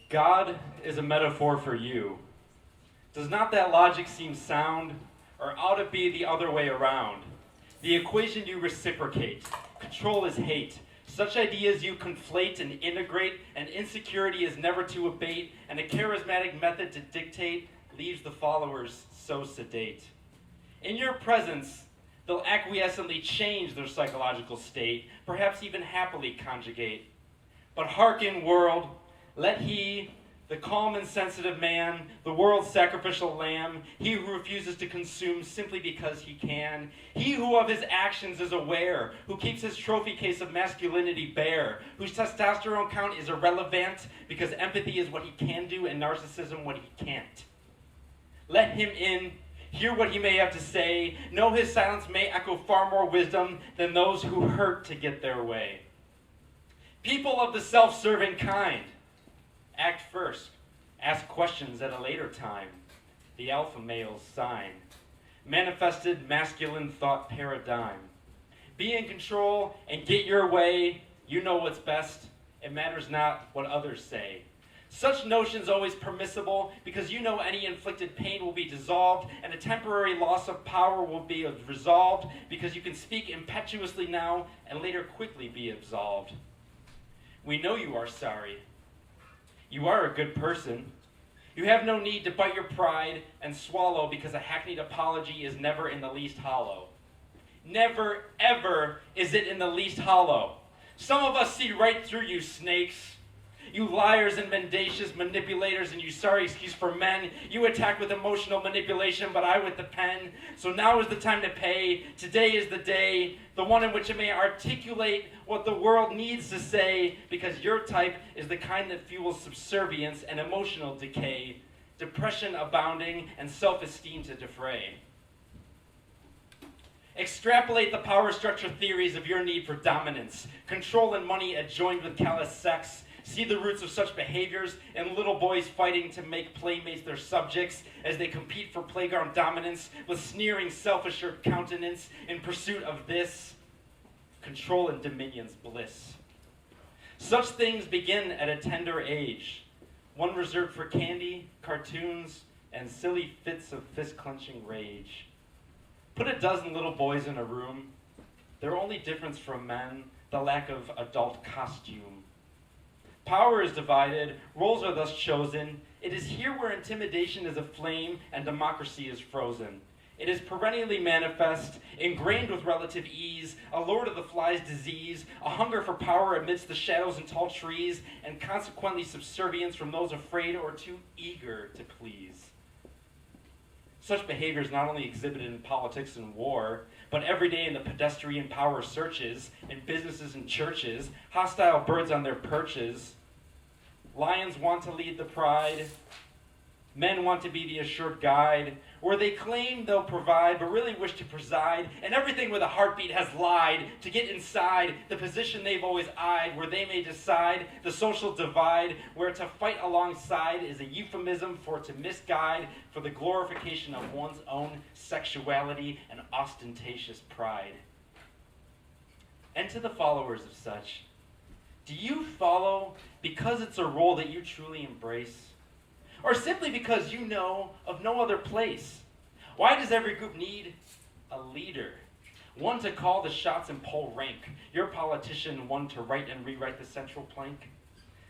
God is a metaphor for you. Does not that logic seem sound, or ought it be the other way around? The equation you reciprocate. Control is hate. Such ideas you conflate and integrate, and insecurity is never to abate, and a charismatic method to dictate leaves the followers so sedate. In your presence, they'll acquiescently change their psychological state, perhaps even happily conjugate. But hearken, world, let he, the calm and sensitive man, the world's sacrificial lamb, he who refuses to consume simply because he can, he who of his actions is aware, who keeps his trophy case of masculinity bare, whose testosterone count is irrelevant because empathy is what he can do and narcissism what he can't. Let him in, hear what he may have to say, know his silence may echo far more wisdom than those who hurt to get their way. People of the self-serving kind, act first, ask questions at a later time. The alpha male's sign. Manifested masculine thought paradigm. Be in control and get your way. You know what's best. It matters not what others say. Such notions always permissible because you know any inflicted pain will be dissolved and a temporary loss of power will be resolved because you can speak impetuously now and later quickly be absolved. We know you are sorry. You are a good person. You have no need to bite your pride and swallow because a hackneyed apology is never in the least hollow. Never, ever is it in the least hollow. Some of us see right through you snakes. You liars and mendacious manipulators, and you sorry excuse for men. You attack with emotional manipulation, but I with the pen. So now is the time to pay. Today is the day, the one in which it may articulate what the world needs to say, because your type is the kind that fuels subservience and emotional decay, depression abounding, and self-esteem to defray. Extrapolate the power structure theories of your need for dominance, control and money adjoined with callous sex. See the roots of such behaviors in little boys fighting to make playmates their subjects as they compete for playground dominance with sneering, self-assured countenance in pursuit of this, control and dominion's bliss. Such things begin at a tender age, one reserved for candy, cartoons, and silly fits of fist-clenching rage. Put a dozen little boys in a room, their only difference from men, the lack of adult costume. Power is divided, roles are thus chosen. It is here where intimidation is aflame and democracy is frozen. It is perennially manifest, ingrained with relative ease, a lord of the fly's disease, a hunger for power amidst the shadows and tall trees, and consequently subservience from those afraid or too eager to please. Such behavior is not only exhibited in politics and war, but every day in the pedestrian power searches, in businesses and churches, hostile birds on their perches. Lions want to lead the pride. Men want to be the assured guide, where they claim they'll provide, but really wish to preside, and everything with a heartbeat has lied to get inside the position they've always eyed, where they may decide the social divide, where to fight alongside is a euphemism for to misguide, for the glorification of one's own sexuality and ostentatious pride. And to the followers of such, do you follow because it's a role that you truly embrace? Or simply because you know of no other place? Why does every group need a leader? One to call the shots and pull rank. Your politician, one to write and rewrite the central plank.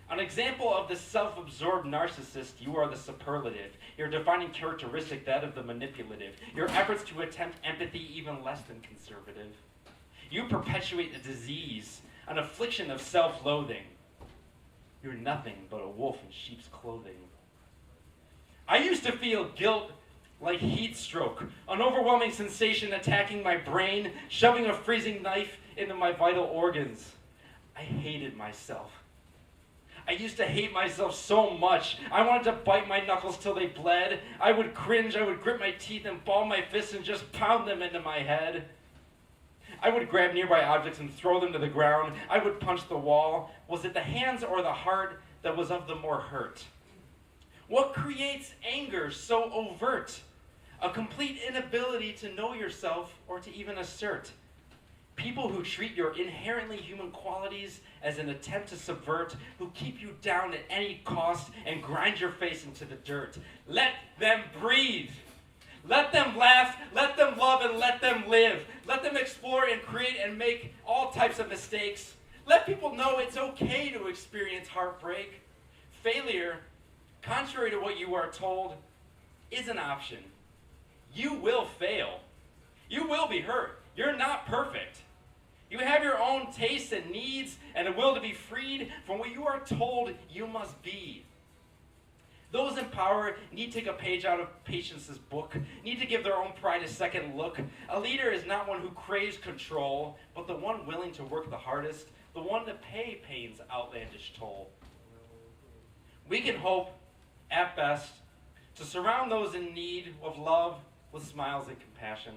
An example of the self-absorbed narcissist, you are the superlative. Your defining characteristic, that of the manipulative. Your efforts to attempt empathy, even less than conservative. You perpetuate a disease, an affliction of self-loathing. You're nothing but a wolf in sheep's clothing. I used to feel guilt like heat stroke, an overwhelming sensation attacking my brain, shoving a freezing knife into my vital organs. I hated myself. I used to hate myself so much. I wanted to bite my knuckles till they bled. I would cringe, I would grit my teeth and ball my fists and just pound them into my head. I would grab nearby objects and throw them to the ground. I would punch the wall. Was it the hands or the heart that was of the more hurt? What creates anger so overt? A complete inability to know yourself or to even assert. People who treat your inherently human qualities as an attempt to subvert, who keep you down at any cost and grind your face into the dirt. Let them breathe. Let them laugh, let them love, and let them live. Let them explore and create and make all types of mistakes. Let people know it's okay to experience heartbreak. Failure, contrary to what you are told, is an option. You will fail. You will be hurt. You're not perfect. You have your own tastes and needs and a will to be freed from what you are told you must be. Those in power need to take a page out of Patience's book, need to give their own pride a second look. A leader is not one who craves control, but the one willing to work the hardest, the one to pay pain's outlandish toll. We can hope, at best, to surround those in need of love with smiles and compassion.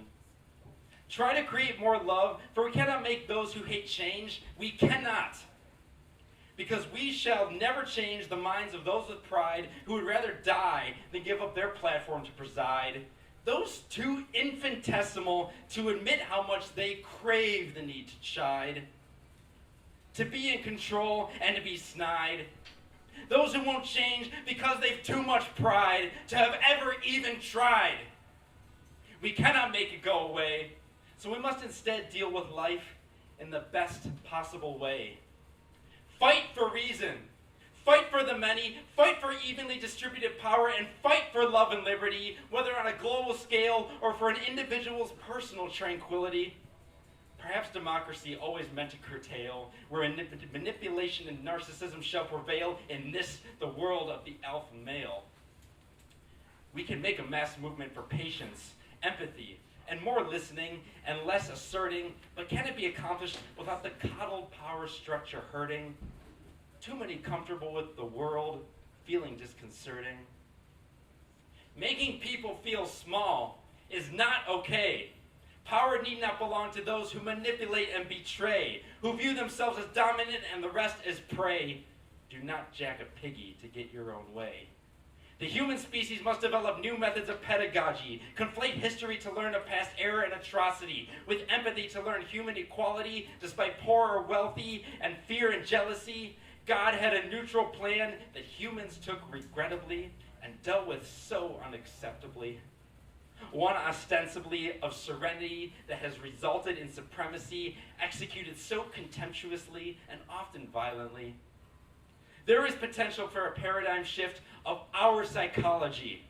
Try to create more love, for we cannot make those who hate change. We cannot. Because we shall never change the minds of those with pride who would rather die than give up their platform to preside. Those too infinitesimal to admit how much they crave the need to chide. To be in control and to be snide. Those who won't change because they've too much pride to have ever even tried. We cannot make it go away, so we must instead deal with life in the best possible way. Fight for reason. Fight for the many. Fight for evenly distributed power. And fight for love and liberty, whether on a global scale or for an individual's personal tranquility. Perhaps democracy always meant to curtail, where manipulation and narcissism shall prevail in this, the world of the alpha male. We can make a mass movement for patience, empathy, and more listening and less asserting, but can it be accomplished without the coddled power structure hurting? Too many comfortable with the world, feeling disconcerting. Making people feel small is not okay. Power need not belong to those who manipulate and betray, who view themselves as dominant and the rest as prey. Do not jack a piggy to get your own way. The human species must develop new methods of pedagogy, conflate history to learn of past error and atrocity, with empathy to learn human equality despite poor or wealthy, and fear and jealousy. God had a neutral plan that humans took regrettably and dealt with so unacceptably. One ostensibly of serenity that has resulted in supremacy, executed so contemptuously and often violently. There is potential for a paradigm shift of our psychology,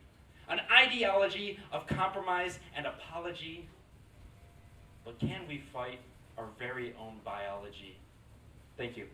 an ideology of compromise and apology. But can we fight our very own biology? Thank you.